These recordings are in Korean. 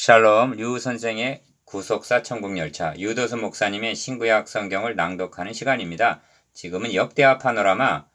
샬롬 류 선생의 구속사 천국열차 유도수 목사님의 신구약 성경을 낭독하는 시간입니다. 지금은 역대하 파노라마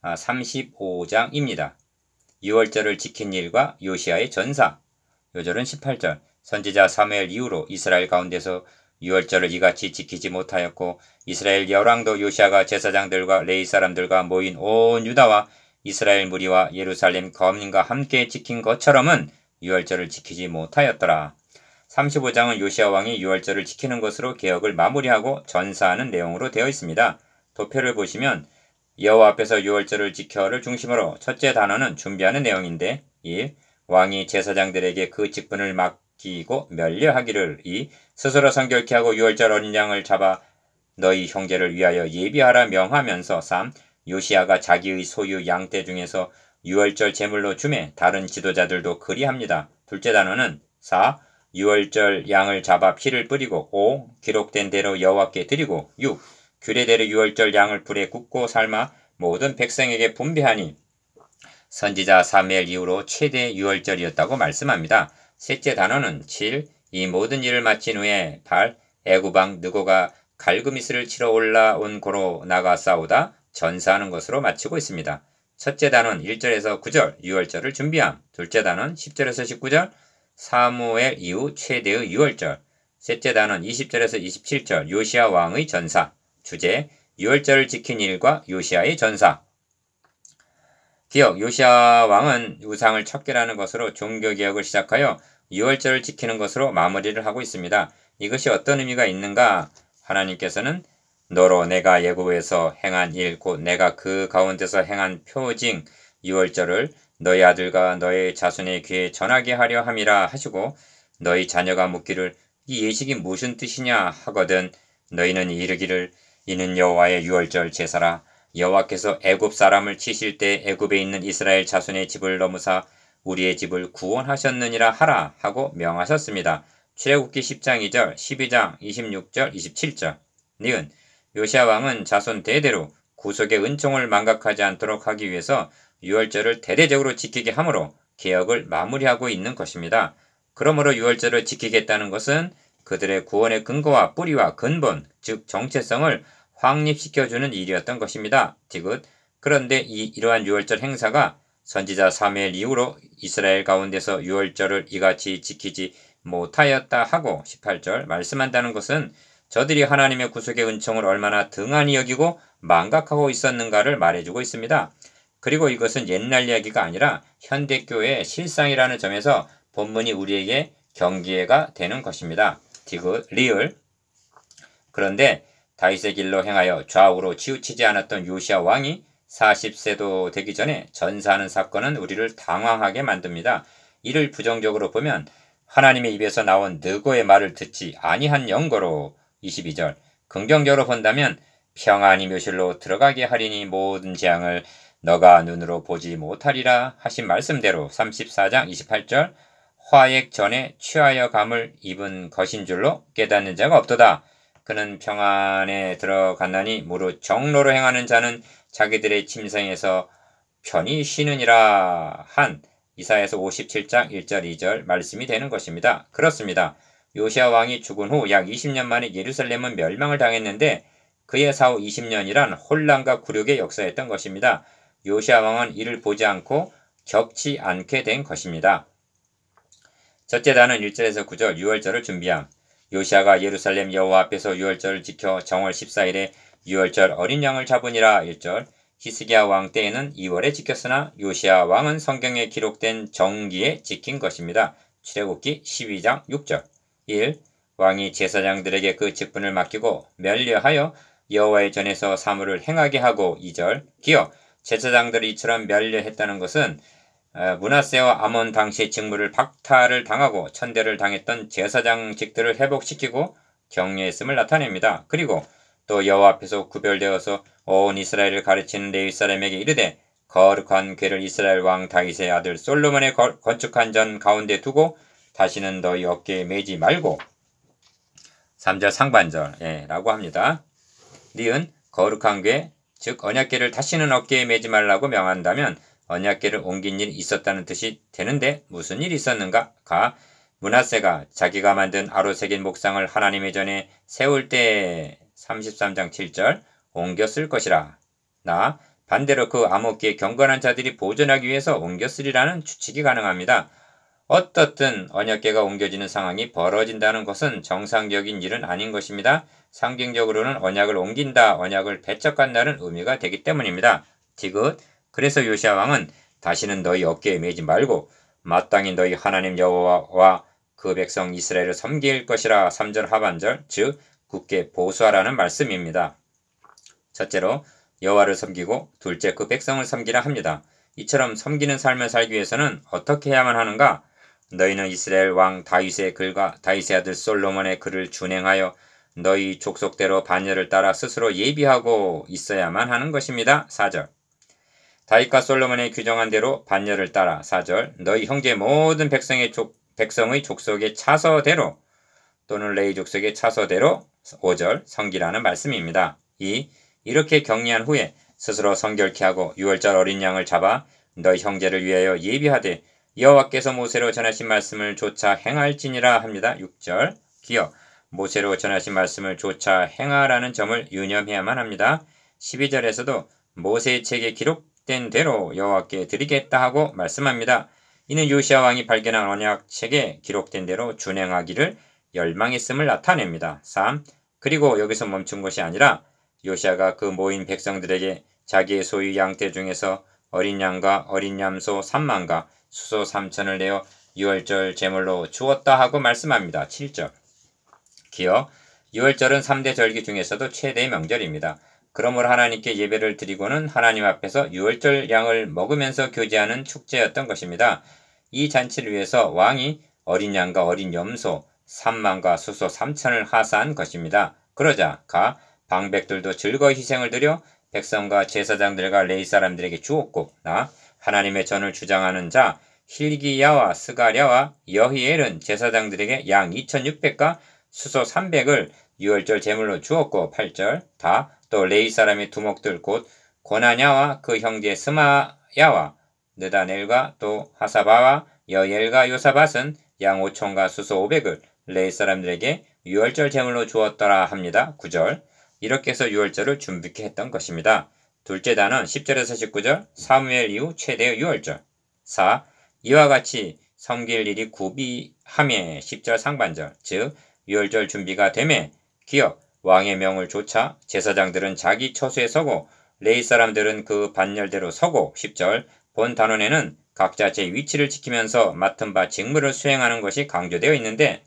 35장입니다. 6월절을 지킨 일과 요시아의 전사. 요절은 18절. 선지자 사무엘 이후로 이스라엘 가운데서 6월절을 이같이 지키지 못하였고 이스라엘 열왕도 요시아가 제사장들과 레위 사람들과 모인 온 유다와 이스라엘 무리와 예루살렘 거민과 함께 지킨 것처럼은 6월절을 지키지 못하였더라. 35장은 요시아 왕이 6월절을 지키는 것으로 개혁을 마무리하고 전사하는 내용으로 되어 있습니다. 도표를 보시면 여호와 앞에서 6월절을 지켜를 중심으로 첫째 단어는 준비하는 내용인데 1. 왕이 제사장들에게 그 직분을 맡기고 멸려하기를 2. 스스로 성결케 하고 6월절 어린 양을 잡아 너희 형제를 위하여 예비하라 명하면서 3. 요시아가 자기의 소유 양떼 중에서 6월절 제물로 주매 다른 지도자들도 그리합니다. 둘째 단어는 4. 6월절 양을 잡아 피를 뿌리고 5. 기록된 대로 여호와께 드리고 6. 규례대로 6월절 양을 불에 굽고 삶아 모든 백성에게 분배하니 선지자 사무엘 이후로 최대 6월절이었다고 말씀합니다. 셋째 단어는 7. 이 모든 일을 마친 후에 8. 애굽왕 느고가 갈그미스를 치러 올라온 고로 나가 싸우다 전사하는 것으로 마치고 있습니다. 첫째 단원 1절에서 9절 6월절을 준비함. 둘째 단원 10절에서 19절 사무엘 이후 최대의 6월절. 셋째 단원 20절에서 27절 요시아 왕의 전사. 주제 6월절을 지킨 일과 요시아의 전사. 기억 요시아 왕은 우상을 척결하는 것으로 종교개혁을 시작하여 6월절을 지키는 것으로 마무리를 하고 있습니다. 이것이 어떤 의미가 있는가? 하나님께서는 너로 내가 애굽에서 행한 일 곧 내가 그 가운데서 행한 표징 6월절을 너희 아들과 너희 자손의 귀에 전하게 하려 함이라 하시고 너희 자녀가 묻기를 이 예식이 무슨 뜻이냐 하거든 너희는 이르기를 이는 여호와의 6월절 제사라 여호와께서 애굽 사람을 치실 때 애굽에 있는 이스라엘 자손의 집을 넘으사 우리의 집을 구원하셨느니라 하라 하고 명하셨습니다. 출애굽기 10장 2절 12장 26절 27절 니은 요시아 왕은 자손 대대로 구속의 은총을 망각하지 않도록 하기 위해서 6월절을 대대적으로 지키게 하므로 개혁을 마무리하고 있는 것입니다. 그러므로 6월절을 지키겠다는 것은 그들의 구원의 근거와 뿌리와 근본, 즉 정체성을 확립시켜주는 일이었던 것입니다. 디귿. 그런데 이러한 6월절 행사가 선지자 사무엘 이후로 이스라엘 가운데서 6월절을 이같이 지키지 못하였다 하고 18절 말씀한다는 것은 저들이 하나님의 구속의 은총을 얼마나 등한히 여기고 망각하고 있었는가를 말해주고 있습니다. 그리고 이것은 옛날 이야기가 아니라 현대교회의 실상이라는 점에서 본문이 우리에게 경계가 되는 것입니다. 디귿, 리을. 그런데 다윗의 길로 행하여 좌우로 치우치지 않았던 요시아 왕이 40세도 되기 전에 전사하는 사건은 우리를 당황하게 만듭니다. 이를 부정적으로 보면 하나님의 입에서 나온 느고의 말을 듣지 아니한 영거로 22절 긍정적으로 본다면 평안히 묘실로 들어가게 하리니 모든 재앙을 너가 눈으로 보지 못하리라 하신 말씀대로 34장 28절 화액 전에 취하여 감을 입은 것인 줄로 깨닫는 자가 없도다. 그는 평안에 들어갔나니 무릇 정로로 행하는 자는 자기들의 침상에서 편히 쉬느니라 한 이사야서 57장 1절 2절 말씀이 되는 것입니다. 그렇습니다. 요시아 왕이 죽은 후 약 20년 만에 예루살렘은 멸망을 당했는데 그의 사후 20년이란 혼란과 굴욕의 역사였던 것입니다. 요시아 왕은 이를 보지 않고 겪지 않게 된 것입니다. 첫째 단은 1절에서 9절 6월절을 준비함. 요시아가 예루살렘 여호와 앞에서 6월절을 지켜 정월 14일에 6월절 어린 양을 잡으니라 1절 히스기야 왕 때에는 2월에 지켰으나 요시아 왕은 성경에 기록된 정기에 지킨 것입니다. 출애굽기 12장 6절 1. 왕이 제사장들에게 그 직분을 맡기고 멸려하여 여호와의 전에서 사물을 행하게 하고 2절 기억 제사장들이 이처럼 멸려했다는 것은 므낫세와 아몬 당시의 직무를 박탈을 당하고 천대를 당했던 제사장직들을 회복시키고 격려했음을 나타냅니다. 그리고 또 여호와 앞에서 구별되어서 온 이스라엘을 가르치는 레위 사람에게 이르되 거룩한 궤를 이스라엘 왕 다윗의 아들 솔로몬의 건축한 전 가운데 두고 다시는 너희 어깨에 매지 말고 3절 상반절 라고 합니다. 니은 거룩한 궤 즉 언약궤를 다시는 어깨에 매지 말라고 명한다면 언약궤를 옮긴 일이 있었다는 뜻이 되는데 무슨 일이 있었는가? 가 므낫세가 자기가 만든 아로새긴 목상을 하나님의 전에 세울 때 33장 7절 옮겨 쓸 것이라. 나 반대로 그 암흑기에 경건한 자들이 보존하기 위해서 옮겨 쓰리라는 추측이 가능합니다. 어떻든 언약궤가 옮겨지는 상황이 벌어진다는 것은 정상적인 일은 아닌 것입니다. 상징적으로는 언약을 옮긴다, 언약을 배척한다는 의미가 되기 때문입니다. 디귿, 그래서 요시야 왕은 다시는 너희 어깨에 매지 말고 마땅히 너희 하나님 여호와와 그 백성 이스라엘을 섬길 것이라. 3절 하반절, 즉 굳게 보수하라는 말씀입니다. 첫째로 여호와를 섬기고 둘째 그 백성을 섬기라 합니다. 이처럼 섬기는 삶을 살기 위해서는 어떻게 해야만 하는가? 너희는 이스라엘 왕 다윗의 글과 다윗의 아들 솔로몬의 글을 준행하여 너희 족속대로 반열을 따라 스스로 예비하고 있어야만 하는 것입니다. 4절 다윗과 솔로몬의 규정한 대로 반열을 따라. 4절 너희 형제 모든 백성의 족속의 차서대로 또는 레위 족속의 차서대로. 5절 섬기라는 말씀입니다. 2. 이렇게 격리한 후에 스스로 성결케 하고 유월절 어린 양을 잡아 너희 형제를 위하여 예비하되 여호와께서 모세로 전하신 말씀을 조차 행할지니라 합니다. 6절 기억 모세로 전하신 말씀을 조차 행하라는 점을 유념해야만 합니다. 12절에서도 모세의 책에 기록된 대로 여호와께 드리겠다 하고 말씀합니다. 이는 요시야 왕이 발견한 언약책에 기록된 대로 준행하기를 열망했음을 나타냅니다. 3. 그리고 여기서 멈춘 것이 아니라 요시야가 그 모인 백성들에게 자기의 소유 양떼 중에서 어린 양과 어린 얌소 3만과 수소 3천을 내어 유월절 제물로 주었다 하고 말씀합니다. 7절 기억 유월절은 3대 절기 중에서도 최대의 명절입니다. 그러므로 하나님께 예배를 드리고는 하나님 앞에서 유월절 양을 먹으면서 교제하는 축제였던 것입니다. 이 잔치를 위해서 왕이 어린 양과 어린 염소 3만과 수소 3천을 하사한 것입니다. 그러자 방백들도 즐거이 희생을 드려 백성과 제사장들과 레위 사람들에게 주었고 나 하나님의 전을 주장하는 자 힐기야와 스가랴와 여히엘은 제사장들에게 양 2600과 수소 300을 유월절 제물로 주었고. 8절 또 레위 사람의 두목들 곧 고나냐와 그 형제 스마야와 느다넬과 또 하사바와 여엘과 요사밧은 양 5천과 수소 500을 레위 사람들에게 유월절 제물로 주었더라 합니다. 9절 이렇게 해서 유월절을 준비케 했던 것입니다. 둘째 단은 10절에서 19절 사무엘 이후 최대의 유월절. 4. 이와 같이 섬길 일이 구비함에 10절 상반절 즉 유월절 준비가 되매 기억 왕의 명을 조차 제사장들은 자기 처소에 서고 레위 사람들은 그 반열대로 서고. 10절 본 단원에는 각자 제 위치를 지키면서 맡은 바 직무를 수행하는 것이 강조되어 있는데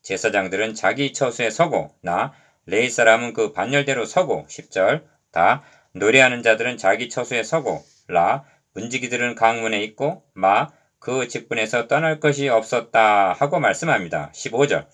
제사장들은 자기 처소에 서고 레위 사람은 그 반열대로 서고. 10절 노래하는 자들은 자기 처소에 서고 문지기들은 강문에 있고 그 직분에서 떠날 것이 없었다 하고 말씀합니다. 15절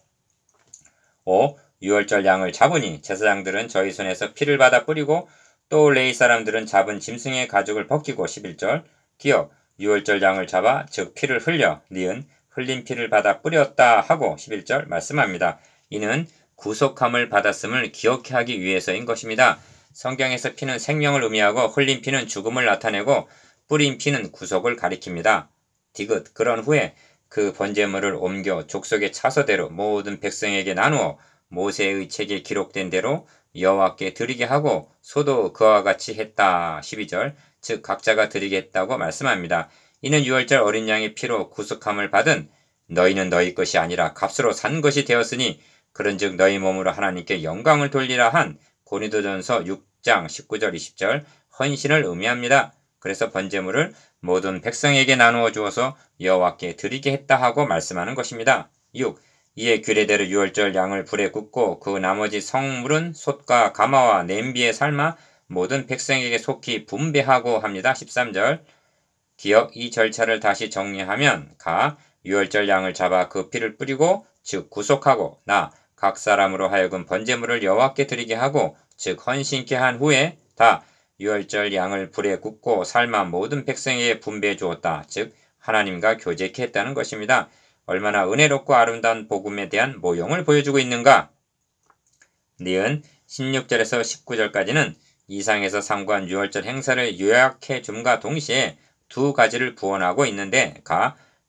5. 유월절 양을 잡으니 제사장들은 저희 손에서 피를 받아 뿌리고 또 레위 사람들은 잡은 짐승의 가죽을 벗기고. 11절 기억 유월절 양을 잡아 즉 피를 흘려 니은 흘린 피를 받아 뿌렸다 하고 11절 말씀합니다. 이는 구속함을 받았음을 기억해 하기 위해서인 것입니다. 성경에서 피는 생명을 의미하고 흘린 피는 죽음을 나타내고 뿌린 피는 구속을 가리킵니다. 디귿 그런 후에 그 번제물을 옮겨 족속의 차서대로 모든 백성에게 나누어 모세의 책에 기록된 대로 여호와께 드리게 하고 소도 그와 같이 했다. 12절 즉 각자가 드리게 했다고 말씀합니다. 이는 유월절 어린 양의 피로 구속함을 받은 너희는 너희 것이 아니라 값으로 산 것이 되었으니 그런즉 너희 몸으로 하나님께 영광을 돌리라 한 고린도전서 6장 19절 20절 헌신을 의미합니다. 그래서 번제물을 모든 백성에게 나누어 주어서 여호와께 드리게 했다 하고 말씀하는 것입니다. 6. 이에 규례대로 유월절 양을 불에 굽고 그 나머지 성물은 솥과 가마와 냄비에 삶아 모든 백성에게 속히 분배하고 합니다. 13절 기억 이 절차를 다시 정리하면 유월절 양을 잡아 그 피를 뿌리고 즉 구속하고 각 사람으로 하여금 번제물을 여호와께 드리게 하고 즉 헌신케 한 후에 유월절 양을 불에 굽고 삶아 모든 백성에게 분배해 주었다. 즉 하나님과 교제케 했다는 것입니다. 얼마나 은혜롭고 아름다운 복음에 대한 모형을 보여주고 있는가? 니은 16절에서 19절까지는 이상에서 상고한 유월절 행사를 요약해 줌과 동시에 두 가지를 부언하고 있는데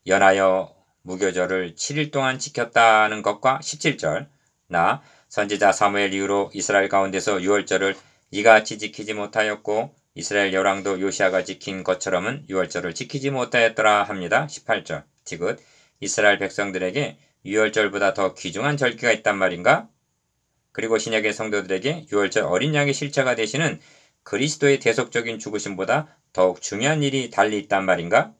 연하여 무교절을 7일 동안 지켰다는 것과 17절 나 선지자 사무엘 이후로 이스라엘 가운데서 유월절을 이같이 지키지 못하였고 이스라엘 열왕도 요시아가 지킨 것처럼은 유월절을 지키지 못하였더라 합니다. 18절 디귿 이스라엘 백성들에게 유월절보다 더 귀중한 절기가 있단 말인가? 그리고 신약의 성도들에게 유월절 어린 양의 실체가 되시는 그리스도의 대속적인 죽으심보다 더욱 중요한 일이 달리 있단 말인가?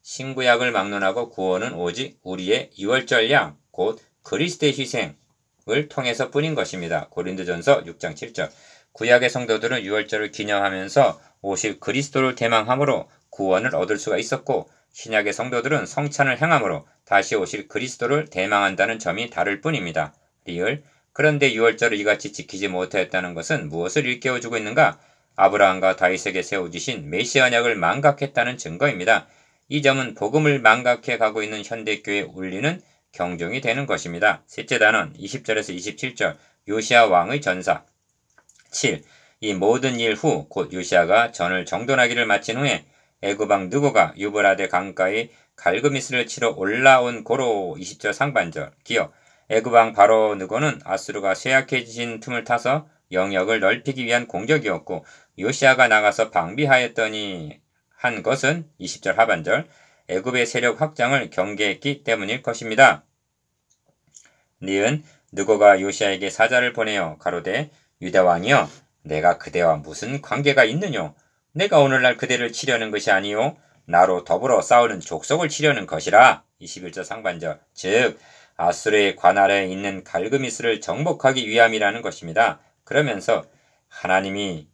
신구약을 막론하고 구원은 오직 우리의 유월절 양, 곧 그리스도의 희생을 통해서 뿐인 것입니다. 고린도전서 6장 7절 구약의 성도들은 유월절을 기념하면서 오실 그리스도를 대망함으로 구원을 얻을 수가 있었고 신약의 성도들은 성찬을 행함으로 다시 오실 그리스도를 대망한다는 점이 다를 뿐입니다. 리을 그런데 유월절을 이같이 지키지 못하였다는 것은 무엇을 일깨워주고 있는가? 아브라함과 다윗에게 세워주신 메시아 언약을 망각했다는 증거입니다. 이 점은 복음을 망각해 가고 있는 현대교회에 울리는 경종이 되는 것입니다. 셋째 단원 20절에서 27절 요시아 왕의 전사 7. 이 모든 일 후 곧 요시아가 전을 정돈하기를 마친 후에 애굽왕 느고가 유브라데 강가의 갈그미스를 치러 올라온 고로 20절 상반절 기억 애굽왕 바로 느고는 아수르가 쇠약해진 틈을 타서 영역을 넓히기 위한 공격이었고 요시아가 나가서 방비하였더니 한 것은 20절 하반절 애굽의 세력 확장을 경계했기 때문일 것입니다. 니은 느고가 요시아에게 사자를 보내어 가로되 유다왕이여 내가 그대와 무슨 관계가 있느뇨? 내가 오늘날 그대를 치려는 것이 아니요 나로 더불어 싸우는 족속을 치려는 것이라. 21절 상반절 즉 아수르의 관할에 있는 갈그미스를 정복하기 위함이라는 것입니다. 그러면서 하나님이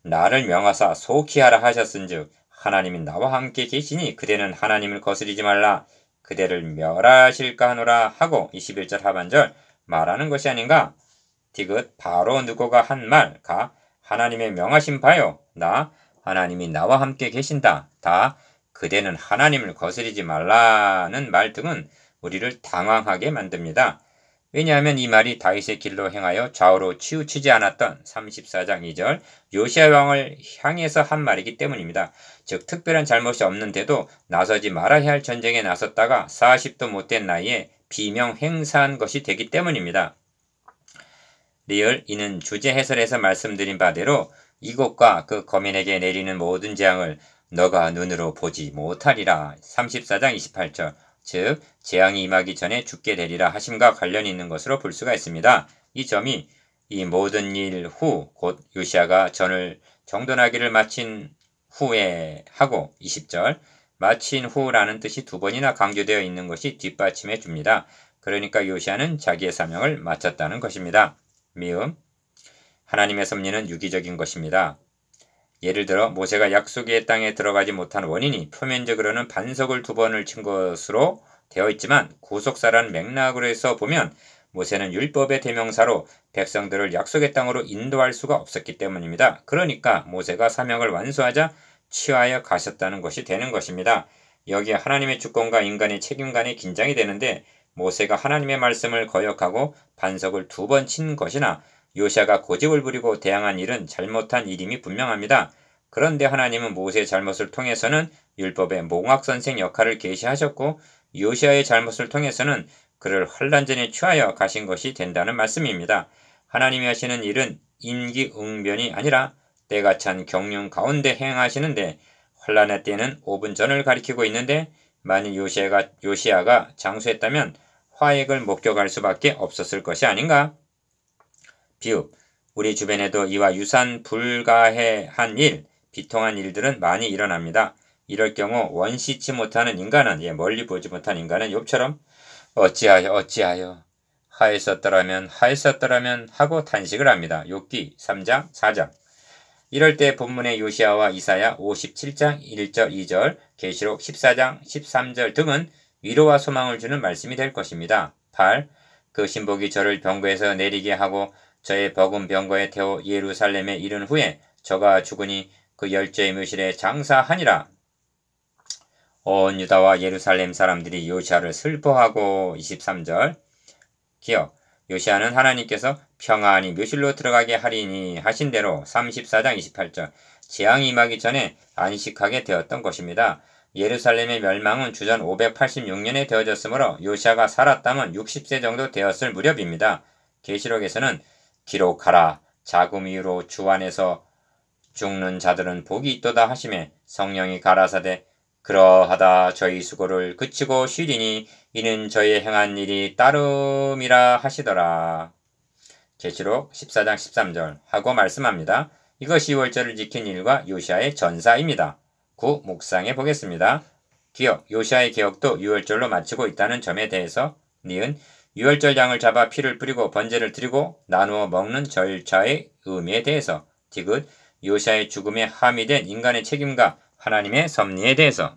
나를 명하사 속히하라 하셨은즉 하나님이 나와 함께 계시니 그대는 하나님을 거스리지 말라. 그대를 멸하실까 하노라 하고 21절 하반절 말하는 것이 아닌가? 디귿 바로 느고가 한 말가 하나님의 명하신 바요. 나 하나님이 나와 함께 계신다. 다 그대는 하나님을 거스리지 말라는 말 등은 우리를 당황하게 만듭니다. 왜냐하면 이 말이 다윗의 길로 행하여 좌우로 치우치지 않았던 34장 2절 요시아 왕을 향해서 한 말이기 때문입니다. 즉 특별한 잘못이 없는데도 나서지 말아야 할 전쟁에 나섰다가 40도 못된 나이에 비명 행사한 것이 되기 때문입니다. 리을 이는 주제 해설에서 말씀드린 바대로 이곳과 그 거민에게 내리는 모든 재앙을 너가 눈으로 보지 못하리라. 34장 28절 즉 재앙이 임하기 전에 죽게 되리라 하심과 관련이 있는 것으로 볼 수가 있습니다. 이 점이 이 모든 일 후 곧 요시아가 전을 정돈하기를 마친 후에 하고 20절 마친 후라는 뜻이 두 번이나 강조되어 있는 것이 뒷받침해 줍니다. 그러니까 요시아는 자기의 사명을 마쳤다는 것입니다. 미음 하나님의 섭리는 유기적인 것입니다. 예를 들어 모세가 약속의 땅에 들어가지 못한 원인이 표면적으로는 반석을 2번을 친 것으로 되어 있지만 구속사라는 맥락으로 해서 보면 모세는 율법의 대명사로 백성들을 약속의 땅으로 인도할 수가 없었기 때문입니다. 그러니까 모세가 사명을 완수하자 취하여 가셨다는 것이 되는 것입니다. 여기에 하나님의 주권과 인간의 책임 간의 긴장이 되는데 모세가 하나님의 말씀을 거역하고 반석을 2번 친 것이나 요시아가 고집을 부리고 대항한 일은 잘못한 일임이 분명합니다. 그런데 하나님은 모세의 잘못을 통해서는 율법의 몽학선생 역할을 계시하셨고 요시아의 잘못을 통해서는 그를 환란전에 취하여 가신 것이 된다는 말씀입니다. 하나님이 하시는 일은 임기응변이 아니라 때가 찬 경륜 가운데 행하시는데 환란의 때는 5분 전을 가리키고 있는데 만일 요시아가 장수했다면 화액을 목격할 수밖에 없었을 것이 아닌가? 비읍 우리 주변에도 이와 유사한 불가해한 일, 비통한 일들은 많이 일어납니다. 이럴 경우 원시치 못하는 인간은 멀리 보지 못한 인간은 욥처럼 어찌하여 하였었더라면 하고 탄식을 합니다. 욥기 3장 4장 이럴 때 본문의 요시아와 이사야 57장 1절 2절 계시록 14장 13절 등은 위로와 소망을 주는 말씀이 될 것입니다. 8. 그 신복이 저를 병거에서 내리게 하고 저의 버금 병거에 태워 예루살렘에 이른 후에 저가 죽으니 그 열조의 묘실에 장사하니라. 온 유다와 예루살렘 사람들이 요시아를 슬퍼하고 23절 기억 요시아는 하나님께서 평안히 묘실로 들어가게 하리니 하신 대로 34장 28절 재앙이 임하기 전에 안식하게 되었던 것입니다. 예루살렘의 멸망은 주전 586년에 되어졌으므로 요시아가 살았다면 60세 정도 되었을 무렵입니다. 계시록에서는 기록하라 자금 이유로 주 안에서 죽는 자들은 복이 있도다 하시매 성령이 가라사대 그러하다 저희 수고를 그치고 쉬리니 이는 저희 행한 일이 따름이라 하시더라. 계시록 14장 13절 하고 말씀합니다. 이것이 유월절을 지킨 일과 요시아의 전사입니다. 9. 묵상해 보겠습니다. 기억, 요시아의 기억도 유월절로 마치고 있다는 점에 대해서 니은 유월절 양을 잡아 피를 뿌리고 번제를 드리고 나누어 먹는 절차의 의미에 대해서 디귿 요시아의 죽음에 함의된 인간의 책임과 하나님의 섭리에 대해서